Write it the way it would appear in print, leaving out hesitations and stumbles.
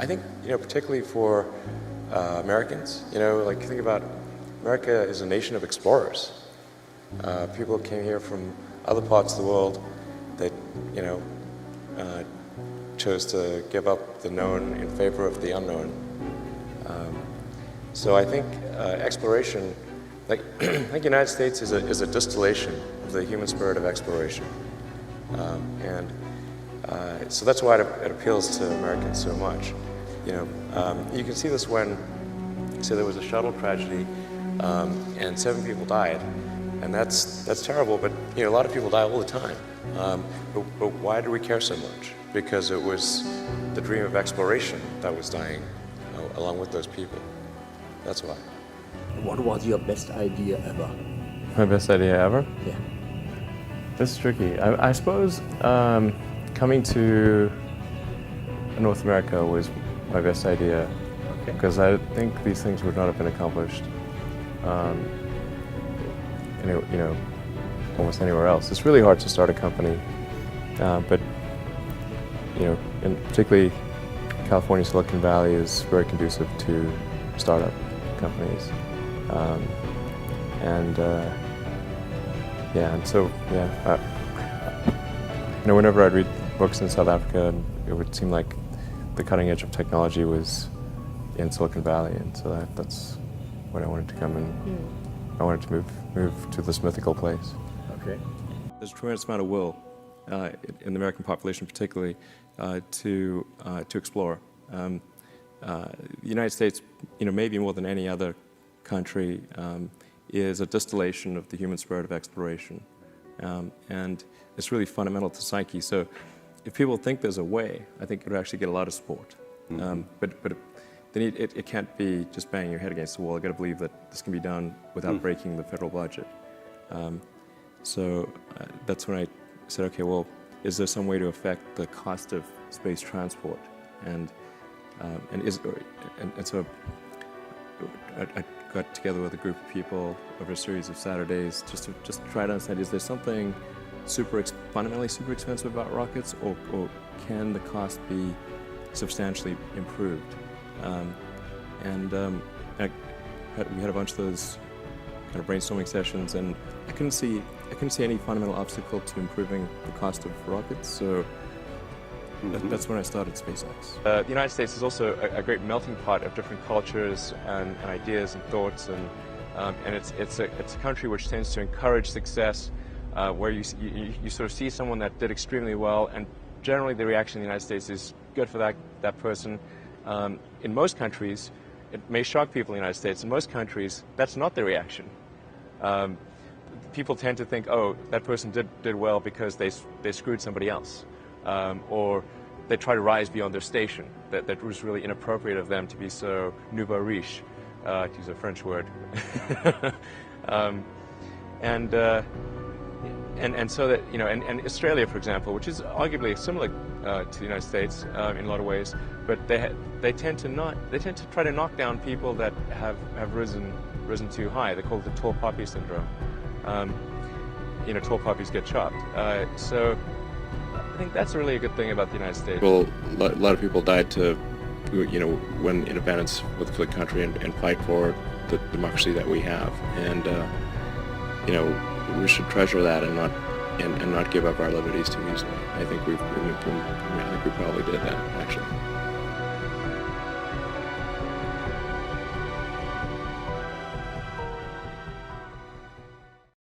I think, particularly for Americans, like think about America is a nation of explorers. People came here from other parts of the world that, chose to give up the known in favor of the unknown. So I think exploration, I think the United States is a distillation of the human spirit of exploration. So that's why it appeals to Americans so much. You can see this when, say, there was a shuttle tragedy and 7 people died, and that's terrible. But a lot of people die all the time. But why do we care so much? Because it was the dream of exploration that was dying along with those people. That's why. What was your best idea ever? My best idea ever? Yeah. This is tricky. I suppose coming to North America was my best idea, because I think these things would not have been accomplished almost anywhere else. It's really hard to start a company, but and particularly California, Silicon Valley is very conducive to startup companies, and so whenever I'd read books in South Africa, it would seem like the cutting edge of technology was in Silicon Valley, and so that's when I wanted to come and I wanted to move to this mythical place. Okay. There's a tremendous amount of will in the American population, particularly to explore. The United States, maybe more than any other country, is a distillation of the human spirit of exploration, and it's really fundamental to psyche. So, if people think there's a way, I think it would actually get a lot of support. But then it can't be just banging your head against the wall. You've got to believe that this can be done without breaking the federal budget. So that's when I said, okay, well, is there some way to affect the cost of space transport? And so I got together with a group of people over a series of Saturdays just to try to understand, is there something fundamentally super expensive about rockets, or can the cost be substantially improved? We had a bunch of those kind of brainstorming sessions, and I couldn't see any fundamental obstacle to improving the cost of rockets. So that's when I started SpaceX. The United States is also a great melting pot of different cultures and ideas and thoughts, and it's a country which tends to encourage success, where you sort of see someone that did extremely well, and generally the reaction in the United States is good for that person. In most countries, it may shock people in the United States. In most countries, that's not the reaction. People tend to think, oh, that person did well because they screwed somebody else, or they try to rise beyond their station. That was really inappropriate of them to be so nouveau riche, to use a French word. And so that, and Australia, for example, which is arguably similar to the United States in a lot of ways, but they tend to try to knock down people that have risen too high. They call it the tall poppy syndrome. Tall poppies get chopped. So I think that's really a good thing about the United States. Well, a lot of people died to, win independence for the country and fight for the democracy that we have, and we should treasure that and not give up our liberties too easily. I think we probably did that, actually.